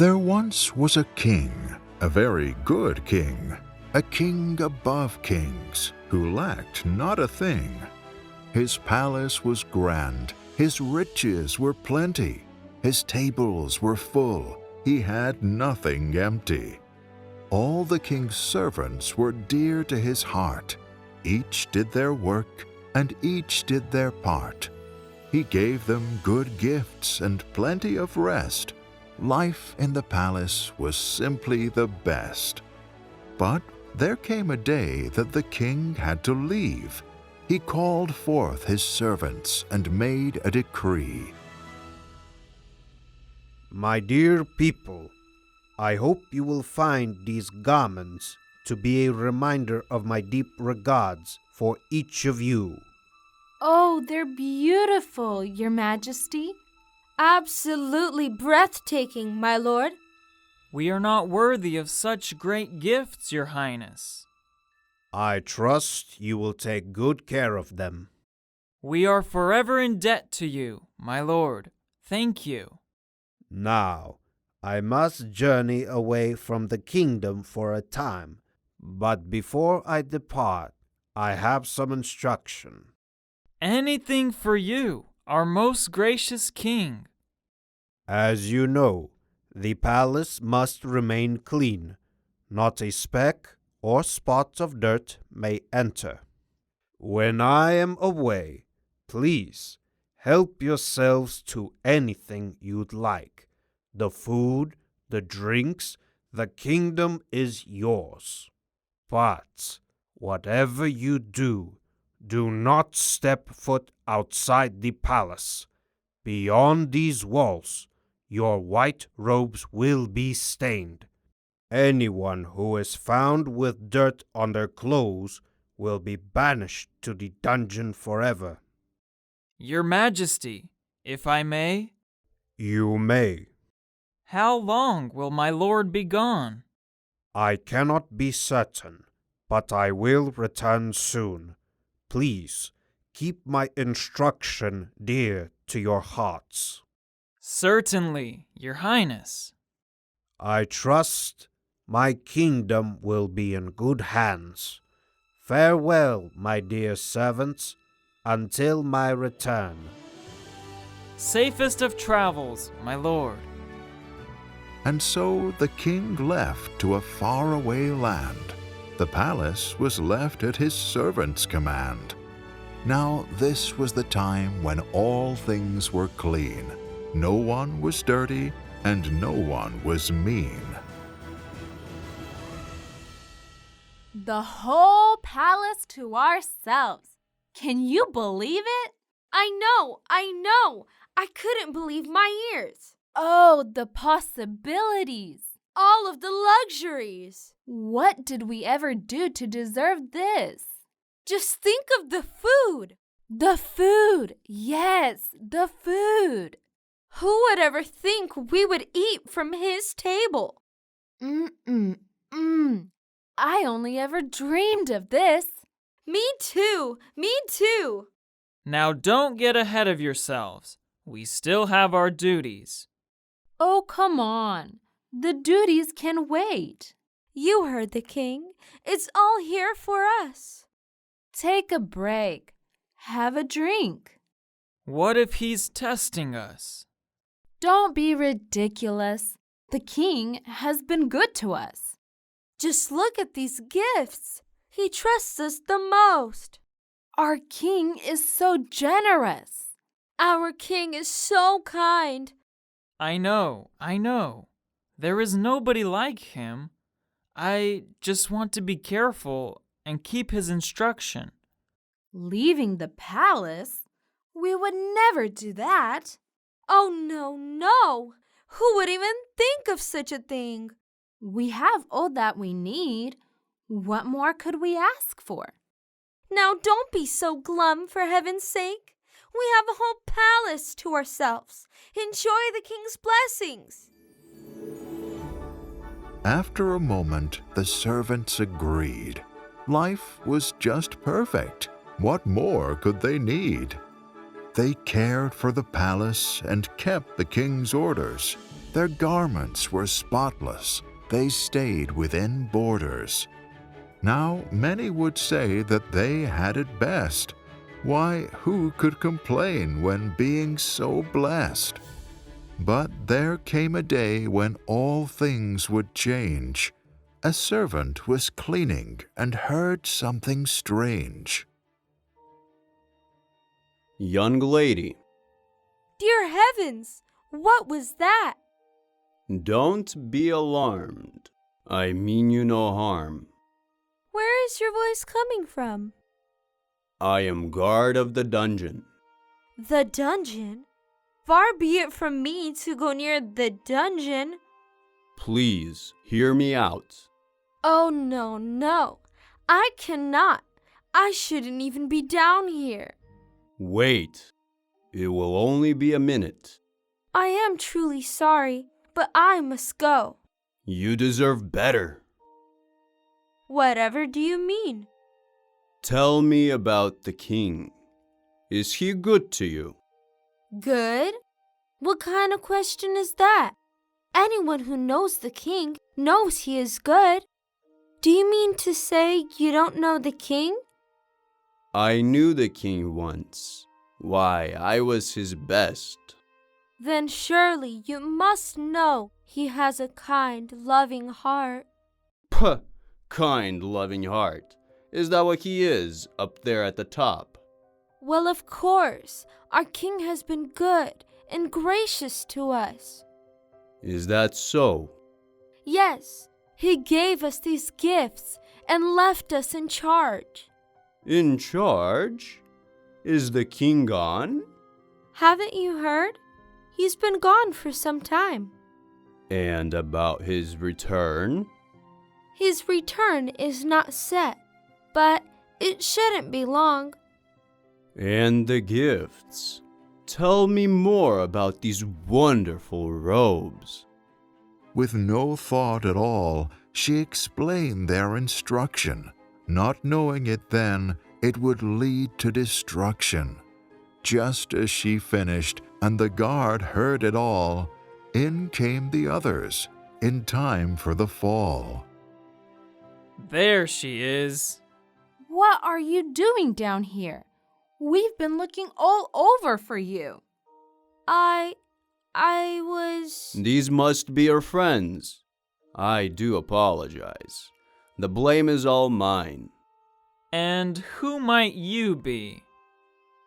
There once was a king, a very good king, a king above kings, who lacked not a thing. His palace was grand, his riches were plenty, his tables were full, he had nothing empty. All the king's servants were dear to his heart. Each did their work, and each did their part. He gave them good gifts and plenty of rest. Life in the palace was simply the best. But there came a day that the king had to leave. He called forth his servants and made a decree. My dear people, I hope you will find these garments to be a reminder of my deep regards for each of you. Oh, they're beautiful, Your Majesty. Absolutely breathtaking, my lord. We are not worthy of such great gifts, Your Highness. I trust you will take good care of them. We are forever in debt to you, my lord. Thank you. Now, I must journey away from the kingdom for a time, but before I depart, I have some instruction. Anything for you, our most gracious king. As you know, the palace must remain clean. Not a speck or spot of dirt may enter. When I am away, please help yourselves to anything you'd like. The food, the drinks, the kingdom is yours. But whatever you do, do not step foot outside the palace. Beyond these walls, your white robes will be stained. Anyone who is found with dirt on their clothes will be banished to the dungeon forever. Your Majesty, if I may? You may. How long will my lord be gone? I cannot be certain, but I will return soon. Please, keep my instruction dear to your hearts. Certainly, Your Highness. I trust my kingdom will be in good hands. Farewell, my dear servants, until my return. Safest of travels, my lord. And so the king left to a faraway land. The palace was left at his servants' command. Now this was the time when all things were clean. No one was dirty, and no one was mean. The whole palace to ourselves. Can you believe it? I know. I couldn't believe my ears. Oh, the possibilities. All of the luxuries. What did we ever do to deserve this? Just think of the food. The food. Yes, the food. Who would ever think we would eat from his table? I only ever dreamed of this. Me too. Now don't get ahead of yourselves. We still have our duties. Oh, come on. The duties can wait. You heard the king. It's all here for us. Take a break. Have a drink. What if he's testing us? Don't be ridiculous. The king has been good to us. Just look at these gifts. He trusts us the most. Our king is so generous. Our king is so kind. I know. There is nobody like him. I just want to be careful and keep his instruction. Leaving the palace? We would never do that. Oh, no. Who would even think of such a thing? We have all that we need. What more could we ask for? Now don't be so glum, for heaven's sake. We have a whole palace to ourselves. Enjoy the king's blessings. After a moment, the servants agreed. Life was just perfect. What more could they need? They cared for the palace and kept the king's orders. Their garments were spotless. They stayed within borders. Now many would say that they had it best. Why, who could complain when being so blessed? But there came a day when all things would change. A servant was cleaning and heard something strange. Young lady, Dear heavens, what was that? don't be alarmed. I mean you no harm. Where is your voice coming from? I am guard of the dungeon. The dungeon? Far be it from me to go near the dungeon. Please hear me out. Oh, no, no. I cannot. I shouldn't even be down here. Wait. It will only be a minute. I am truly sorry, but I must go. You deserve better. Whatever do you mean? Tell me about the king. Is he good to you? Good? What kind of question is that? Anyone who knows the king knows he is good. Do you mean to say you don't know the king? I knew the king once. Why, I was his best. Then surely you must know he has a kind, loving heart. Puh! Kind, loving heart. Is that what he is, up there at the top? Well, of course, our king has been good and gracious to us. Is that so? Yes, he gave us these gifts and left us in charge. In charge? Is the king gone? Haven't you heard? He's been gone for some time. And about his return? His return is not set, but it shouldn't be long. And the gifts? Tell me more about these wonderful robes. With no thought at all, she explained their instruction. Not knowing it then, it would lead to destruction. Just as she finished, and the guard heard it all, in came the others, in time for the fall. There she is. What are you doing down here? We've been looking all over for you. I was... These must be your friends. I do apologize. The blame is all mine. And who might you be?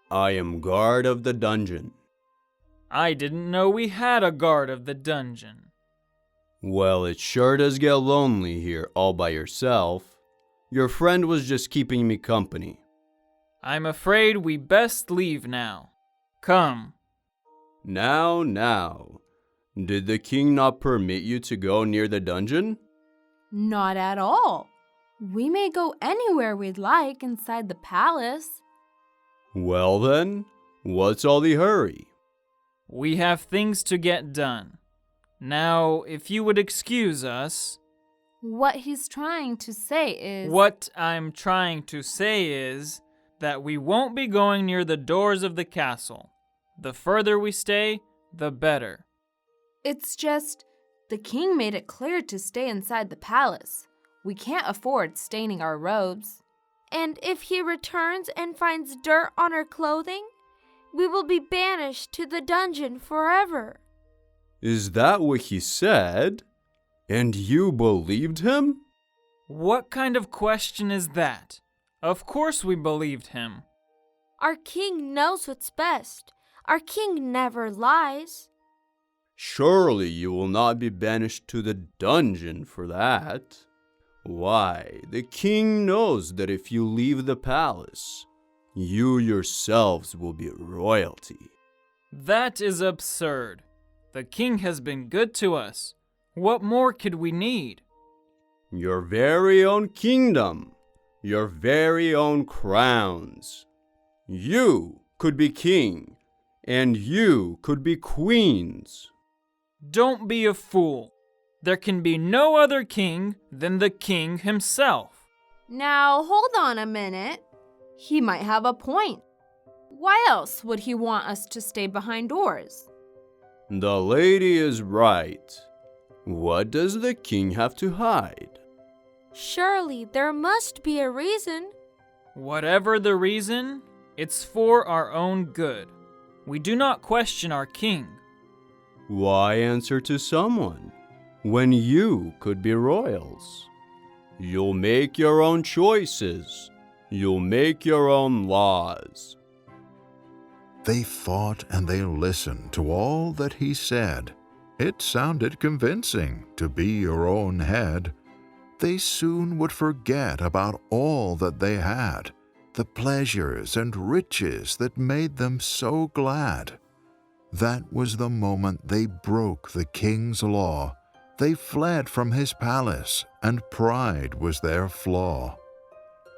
I am guard of the dungeon. I didn't know we had a guard of the dungeon. Well, it sure does get lonely here all by yourself. Your friend was just keeping me company. I'm afraid we best leave now. Come. Now. Did the king not permit you to go near the dungeon? Not at all. We may go anywhere we'd like inside the palace. Well then, what's all the hurry? We have things to get done. Now, if you would excuse us... What he's trying to say is... What I'm trying to say is that we won't be going near the doors of the castle. The further we stay, the better. It's just, the king made it clear to stay inside the palace. We can't afford staining our robes. And if he returns and finds dirt on our clothing, we will be banished to the dungeon forever. Is that what he said? And you believed him? What kind of question is that? Of course we believed him. Our king knows what's best. Our king never lies. Surely you will not be banished to the dungeon for that. Why, the king knows that if you leave the palace, you yourselves will be royalty. That is absurd. The king has been good to us. What more could we need? Your very own kingdom, your very own crowns. You could be king, and you could be queens. Don't be a fool. There can be no other king than the king himself. Now, hold on a minute. He might have a point. Why else would he want us to stay behind doors? The lady is right. What does the king have to hide? Surely there must be a reason. Whatever the reason, it's for our own good. We do not question our king. Why answer to someone when you could be royals? You'll make your own choices. You'll make your own laws. They thought and they listened to all that he said. It sounded convincing to be your own head. They soon would forget about all that they had, the pleasures and riches that made them so glad. That was the moment they broke the king's law. They fled from his palace, and pride was their flaw.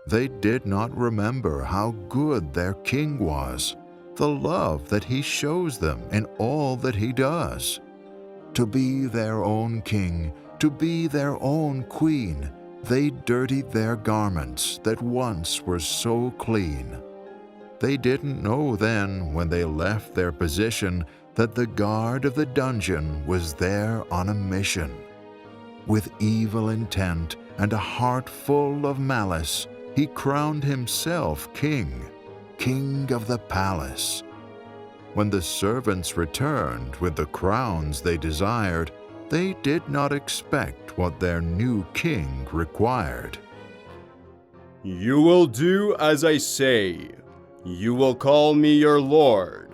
They did not remember how good their king was, the love that he shows them in all that he does. To be their own king, to be their own queen, they dirtied their garments that once were so clean. They didn't know then, when they left their position, that the guard of the dungeon was there on a mission. With evil intent and a heart full of malice, he crowned himself king, king of the palace. When the servants returned with the crowns they desired, they did not expect what their new king required. You will do as I say. You will call me your lord.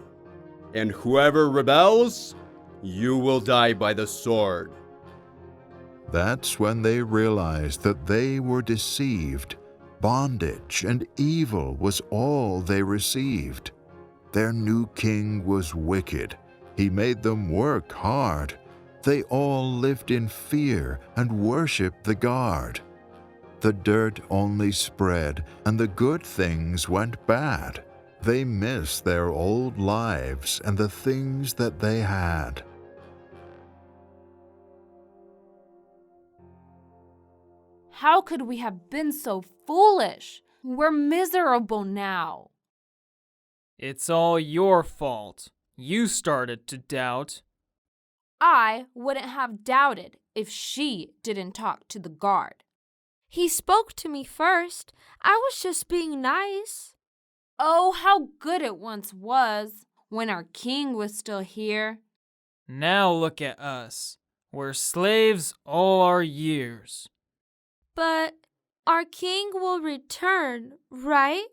And whoever rebels, you will die by the sword. That's when they realized that they were deceived. Bondage and evil was all they received. Their new king was wicked. He made them work hard. They all lived in fear and worshiped the guard. The dirt only spread, and the good things went bad. They missed their old lives and the things that they had. How could we have been so foolish? We're miserable now. It's all your fault. You started to doubt. I wouldn't have doubted if she didn't talk to the guard. He spoke to me first. I was just being nice. Oh, how good it once was, when our king was still here. Now look at us. We're slaves all our years. But our king will return, right?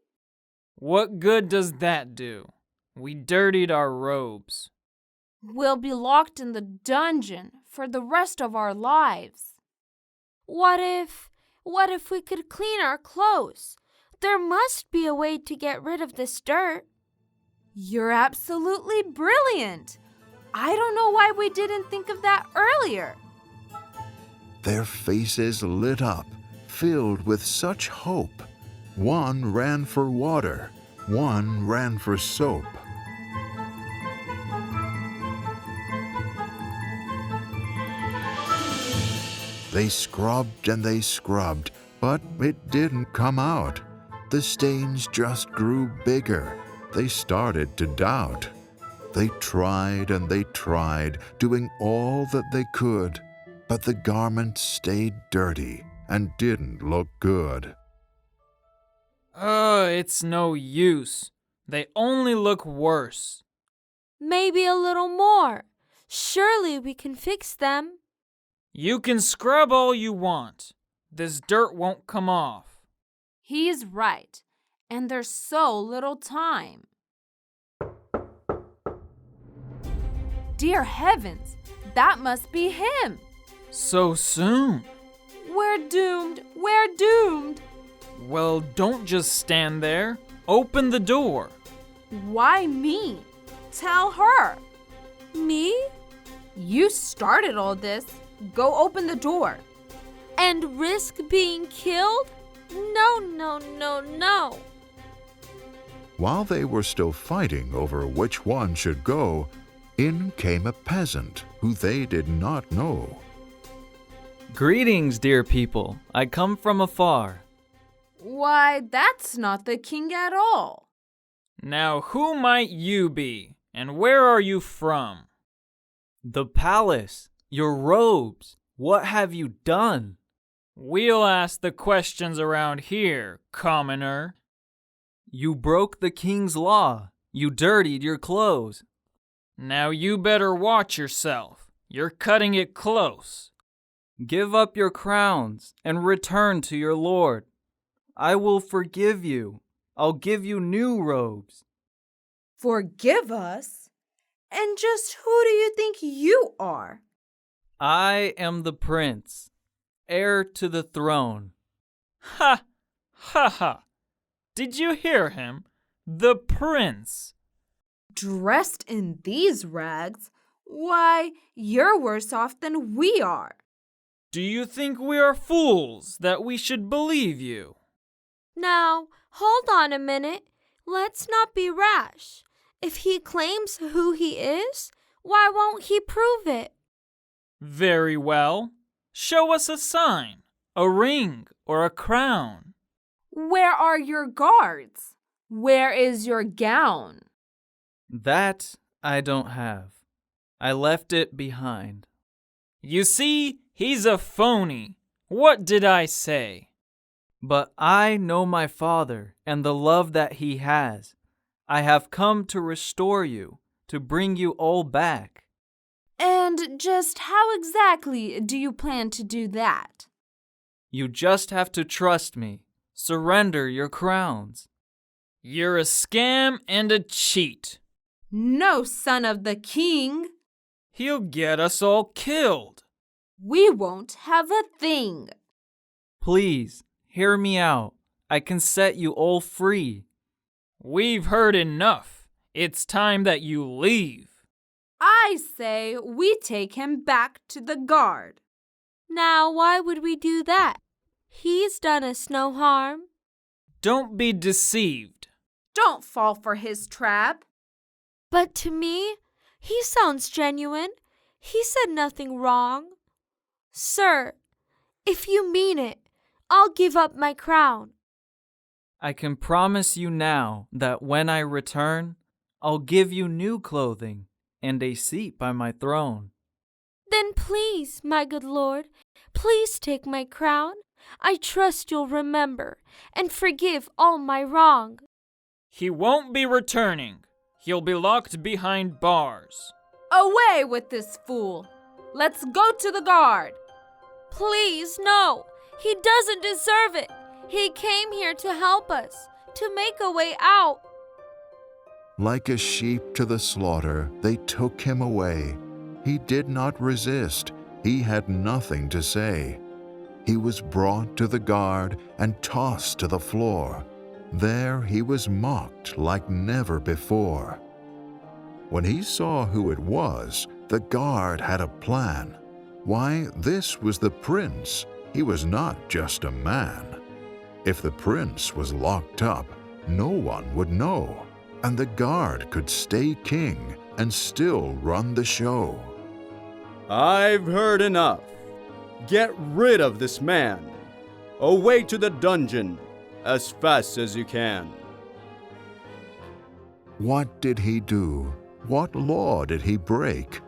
What good does that do? We dirtied our robes. We'll be locked in the dungeon for the rest of our lives. What if we could clean our clothes? There must be a way to get rid of this dirt. You're absolutely brilliant. I don't know why we didn't think of that earlier. Their faces lit up, filled with such hope. One ran for water, one ran for soap. They scrubbed and they scrubbed, but it didn't come out. The stains just grew bigger. They started to doubt. They tried and they tried, doing all that they could, but the garments stayed dirty and didn't look good. It's no use. They only look worse. Maybe a little more. Surely we can fix them. You can scrub all you want. This dirt won't come off. He's right, and there's so little time. Dear heavens, that must be him. So soon? We're doomed. We're doomed. Well, don't just stand there. Open the door. Why me? Tell her. Me? You started all this. Go open the door. And risk being killed? No, no, no, no. While they were still fighting over which one should go, in came a peasant who they did not know. Greetings, dear people. I come from afar. Why, that's not the king at all. Now, who might you be, and where are you from? The palace, your robes, what have you done? We'll ask the questions around here, commoner. You broke the king's law. You dirtied your clothes. Now you better watch yourself. You're cutting it close. Give up your crowns and return to your lord. I will forgive you. I'll give you new robes. Forgive us? And just who do you think you are? I am the prince, heir to the throne. Ha! Ha ha! Did you hear him? The prince. Dressed in these rags? Why, you're worse off than we are. Do you think we are fools that we should believe you? Now, hold on a minute. Let's not be rash. If he claims who he is, why won't he prove it? Very well. Show us a sign, a ring, or a crown. Where are your guards? Where is your gown? That I don't have. I left it behind. You see, he's a phony. What did I say? But I know my father and the love that he has. I have come to restore you, to bring you all back. And just how exactly do you plan to do that? You just have to trust me. Surrender your crowns. You're a scam and a cheat. No, son of the king. He'll get us all killed. We won't have a thing. Please, hear me out. I can set you all free. We've heard enough. It's time that you leave. I say we take him back to the guard. Now, why would we do that? He's done us no harm. Don't be deceived. Don't fall for his trap. But to me, he sounds genuine. He said nothing wrong. Sir, if you mean it, I'll give up my crown. I can promise you now that when I return, I'll give you new clothing and a seat by my throne. Then please, my good lord, please take my crown. I trust you'll remember and forgive all my wrong. He won't be returning. He'll be locked behind bars. Away with this fool. Let's go to the guard. Please, no. He doesn't deserve it. He came here to help us, to make a way out. Like a sheep to the slaughter, they took him away. He did not resist. He had nothing to say. He was brought to the guard and tossed to the floor. There he was mocked like never before. When he saw who it was, the guard had a plan. Why, this was the prince. He was not just a man. If the prince was locked up, no one would know, and the guard could stay king and still run the show. I've heard enough. Get rid of this man. Away to the dungeon, as fast as you can. What did he do? What law did he break?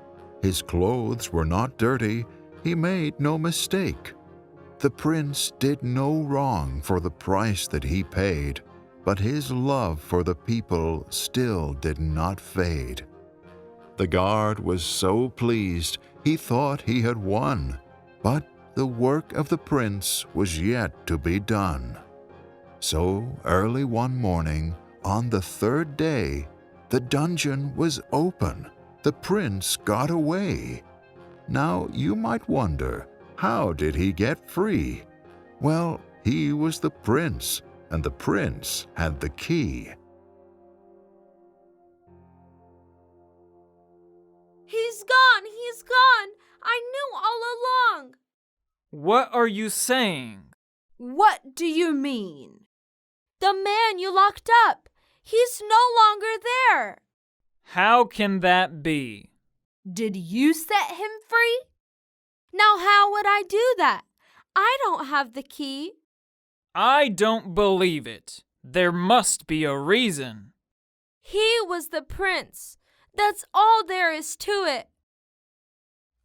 His clothes were not dirty. He made no mistake. The prince did no wrong for the price that he paid, but his love for the people still did not fade. The guard was so pleased he thought he had won, but the work of the prince was yet to be done. So early one morning, on the third day, the dungeon was open. The prince got away. Now you might wonder, how did he get free? Well, he was the prince, and the prince had the key. He's gone! He's gone! I knew all along! What are you saying? What do you mean? The man you locked up! He's no longer there! How can that be? Did you set him free? Now how would I do that? I don't have the key. I don't believe it. There must be a reason. He was the prince. That's all there is to it.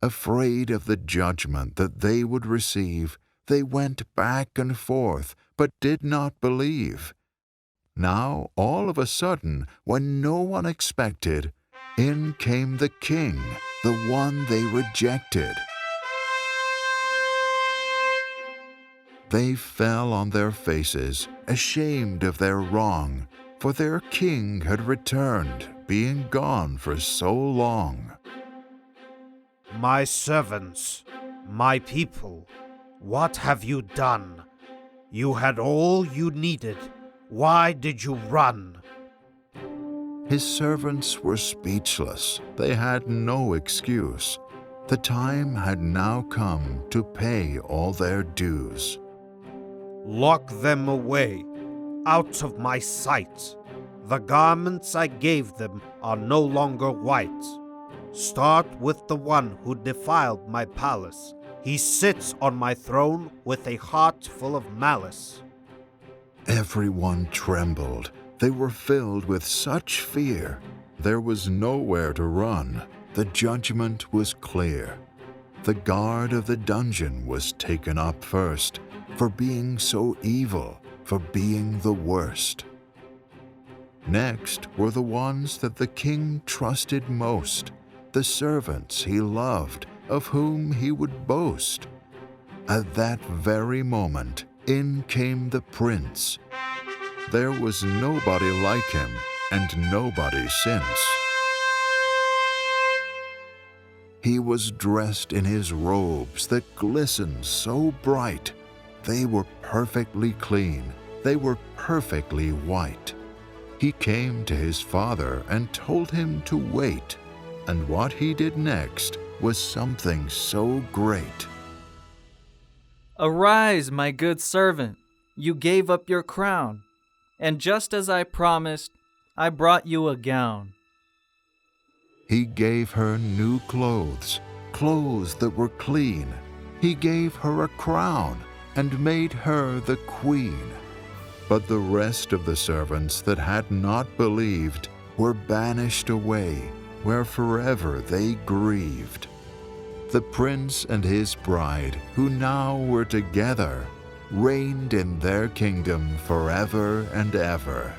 Afraid of the judgment that they would receive, they went back and forth, but did not believe. Now, all of a sudden, when no one expected, in came the king, the one they rejected. They fell on their faces, ashamed of their wrong, for their king had returned, being gone for so long. My servants, my people, what have you done? You had all you needed. Why did you run? His servants were speechless. They had no excuse. The time had now come to pay all their dues. Lock them away, out of my sight. The garments I gave them are no longer white. Start with the one who defiled my palace. He sits on my throne with a heart full of malice. Everyone trembled. They were filled with such fear. There was nowhere to run. The judgment was clear. The guard of the dungeon was taken up first, for being so evil, for being the worst. Next were the ones that the king trusted most, the servants he loved, of whom he would boast. At that very moment, in came the prince. There was nobody like him, and nobody since. He was dressed in his robes that glistened so bright. They were perfectly clean, they were perfectly white. He came to his father and told him to wait, and what he did next was something so great. Arise, my good servant, you gave up your crown, and just as I promised, I brought you a gown. He gave her new clothes, clothes that were clean. He gave her a crown and made her the queen. But the rest of the servants that had not believed were banished away, where forever they grieved. The prince and his bride, who now were together, reigned in their kingdom forever and ever.